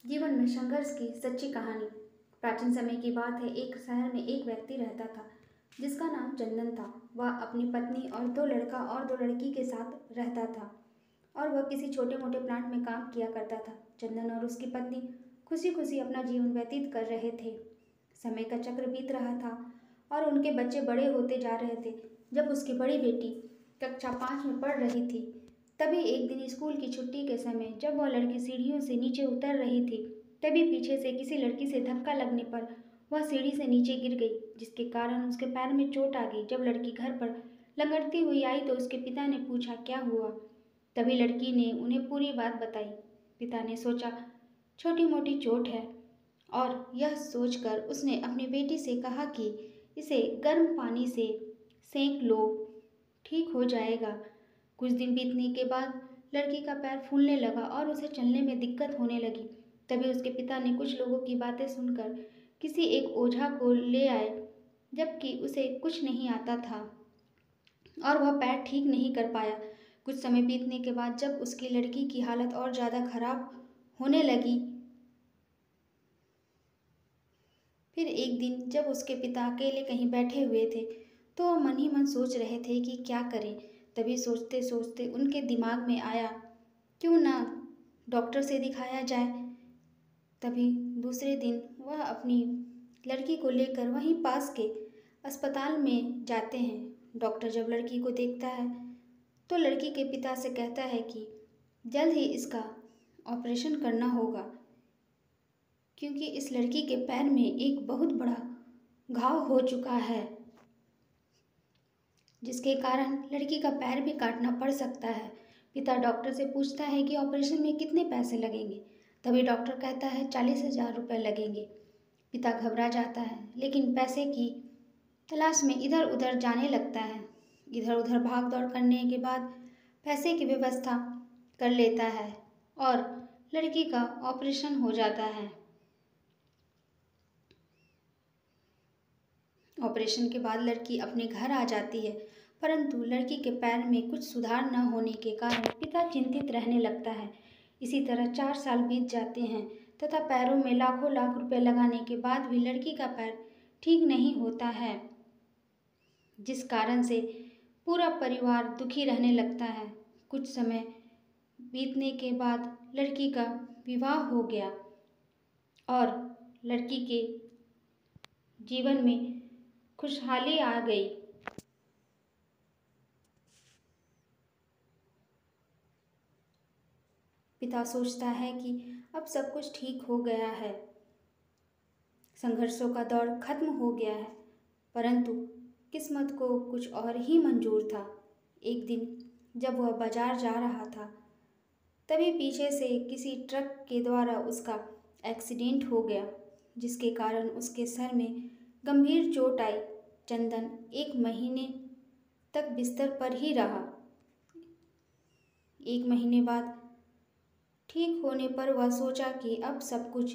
जीवन में संघर्ष की सच्ची कहानी। प्राचीन समय की बात है। एक शहर में एक व्यक्ति रहता था जिसका नाम चंदन था। वह अपनी पत्नी और दो लड़का और दो लड़की के साथ रहता था और वह किसी छोटे मोटे प्लांट में काम किया करता था। चंदन और उसकी पत्नी खुशी खुशी अपना जीवन व्यतीत कर रहे थे। समय का चक्र बीत रहा था और उनके बच्चे बड़े होते जा रहे थे। जब उसकी बड़ी बेटी कक्षा 5 में पढ़ रही थी, तभी एक दिन स्कूल की छुट्टी के समय जब वह लड़की सीढ़ियों से नीचे उतर रही थी, तभी पीछे से किसी लड़की से धक्का लगने पर वह सीढ़ी से नीचे गिर गई, जिसके कारण उसके पैर में चोट आ गई। जब लड़की घर पर लंगड़ती हुई आई तो उसके पिता ने पूछा क्या हुआ। तभी लड़की ने उन्हें पूरी बात बताई। पिता ने सोचा छोटी मोटी चोट है और यह सोचकर उसने अपनी बेटी से कहा कि इसे गर्म पानी से सेंक लो, ठीक हो जाएगा। कुछ दिन बीतने के बाद लड़की का पैर फूलने लगा और उसे चलने में दिक्कत होने लगी। तभी उसके पिता ने कुछ लोगों की बातें सुनकर किसी एक ओझा को ले आए, जबकि उसे कुछ नहीं आता था और वह पैर ठीक नहीं कर पाया। कुछ समय बीतने के बाद जब उसकी लड़की की हालत और ज़्यादा खराब होने लगी, फिर एक दिन जब उसके पिता अकेले कहीं बैठे हुए थे तो वह मन ही मन सोच रहे थे कि क्या करें। तभी सोचते सोचते उनके दिमाग में आया क्यों ना डॉक्टर से दिखाया जाए। तभी दूसरे दिन वह अपनी लड़की को लेकर वहीं पास के अस्पताल में जाते हैं। डॉक्टर जब लड़की को देखता है तो लड़की के पिता से कहता है कि जल्द ही इसका ऑपरेशन करना होगा, क्योंकि इस लड़की के पैर में एक बहुत बड़ा घाव हो चुका है, जिसके कारण लड़की का पैर भी काटना पड़ सकता है। पिता डॉक्टर से पूछता है कि ऑपरेशन में कितने पैसे लगेंगे। तभी डॉक्टर कहता है 40,000 रुपये लगेंगे। पिता घबरा जाता है, लेकिन पैसे की तलाश में इधर उधर जाने लगता है। इधर उधर भाग दौड़ करने के बाद पैसे की व्यवस्था कर लेता है और लड़की का ऑपरेशन हो जाता है। ऑपरेशन के बाद लड़की अपने घर आ जाती है, परंतु लड़की के पैर में कुछ सुधार न होने के कारण पिता चिंतित रहने लगता है। इसी तरह 4 साल बीत जाते हैं तथा पैरों में लाखों लाख रुपए लगाने के बाद भी लड़की का पैर ठीक नहीं होता है, जिस कारण से पूरा परिवार दुखी रहने लगता है। कुछ समय बीतने के बाद लड़की का विवाह हो गया और लड़की के जीवन में खुशहाली आ गई। पिता सोचता है कि अब सब कुछ ठीक हो गया है, संघर्षों का दौर खत्म हो गया है, परंतु किस्मत को कुछ और ही मंजूर था। एक दिन जब वह बाजार जा रहा था, तभी पीछे से किसी ट्रक के द्वारा उसका एक्सीडेंट हो गया, जिसके कारण उसके सर में गंभीर चोट आई। चंदन 1 महीने तक बिस्तर पर ही रहा। 1 महीने बाद ठीक होने पर वह सोचा कि अब सब कुछ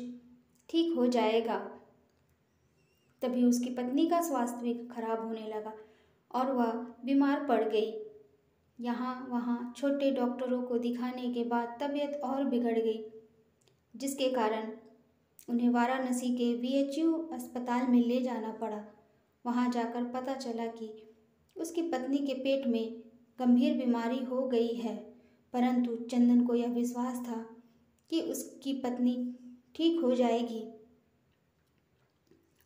ठीक हो जाएगा। तभी उसकी पत्नी का स्वास्थ्य भी खराब होने लगा और वह बीमार पड़ गई। यहाँ वहाँ छोटे डॉक्टरों को दिखाने के बाद तबीयत और बिगड़ गई, जिसके कारण उन्हें वाराणसी के VHU अस्पताल में ले जाना पड़ा। वहाँ जाकर पता चला कि उसकी पत्नी के पेट में गंभीर बीमारी हो गई है, परंतु चंदन को यह विश्वास था कि उसकी पत्नी ठीक हो जाएगी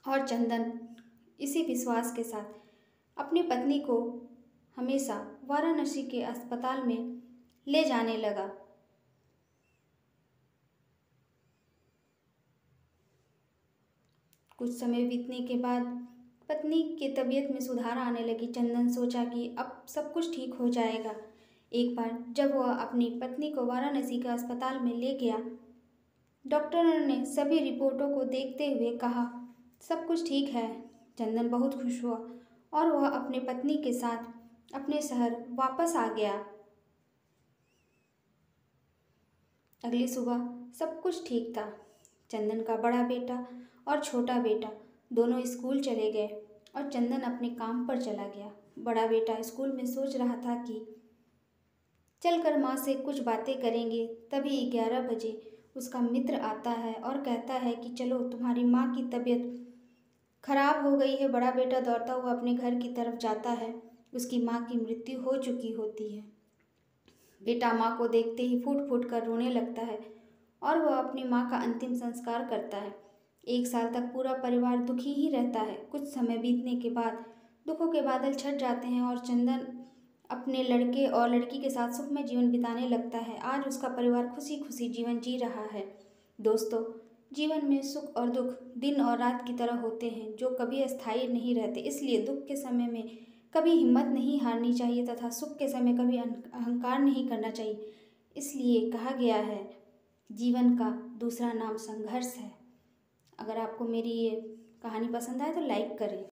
और चंदन इसी विश्वास के साथ अपनी पत्नी को हमेशा वाराणसी के अस्पताल में ले जाने लगा। कुछ समय बीतने के बाद पत्नी की तबीयत में सुधार आने लगी। चंदन सोचा कि अब सब कुछ ठीक हो जाएगा। एक बार जब वह अपनी पत्नी को वाराणसी के अस्पताल में ले गया, डॉक्टरों ने सभी रिपोर्टों को देखते हुए कहा सब कुछ ठीक है। चंदन बहुत खुश हुआ और वह अपनी पत्नी के साथ अपने शहर वापस आ गया। अगली सुबह सब कुछ ठीक था। चंदन का बड़ा बेटा और छोटा बेटा दोनों स्कूल चले गए और चंदन अपने काम पर चला गया। बड़ा बेटा स्कूल में सोच रहा था कि चलकर माँ से कुछ बातें करेंगे। तभी 11 बजे उसका मित्र आता है और कहता है कि चलो, तुम्हारी माँ की तबीयत खराब हो गई है। बड़ा बेटा दौड़ता हुआ अपने घर की तरफ जाता है। उसकी माँ की मृत्यु हो चुकी होती है। बेटा माँ को देखते ही फूट फूट कर रोने लगता है और वह अपनी माँ का अंतिम संस्कार करता है। 1 साल तक पूरा परिवार दुखी ही रहता है। कुछ समय बीतने के बाद दुखों के बादल छट जाते हैं और चंदन अपने लड़के और लड़की के साथ सुखमय जीवन बिताने लगता है। आज उसका परिवार खुशी खुशी जीवन जी रहा है। दोस्तों, जीवन में सुख और दुख दिन और रात की तरह होते हैं, जो कभी अस्थायी नहीं रहते। इसलिए दुख के समय में कभी हिम्मत नहीं हारनी चाहिए तथा सुख के समय कभी अहंकार नहीं करना चाहिए। इसलिए कहा गया है, जीवन का दूसरा नाम संघर्ष है। अगर आपको मेरी ये कहानी पसंद आए तो लाइक करें।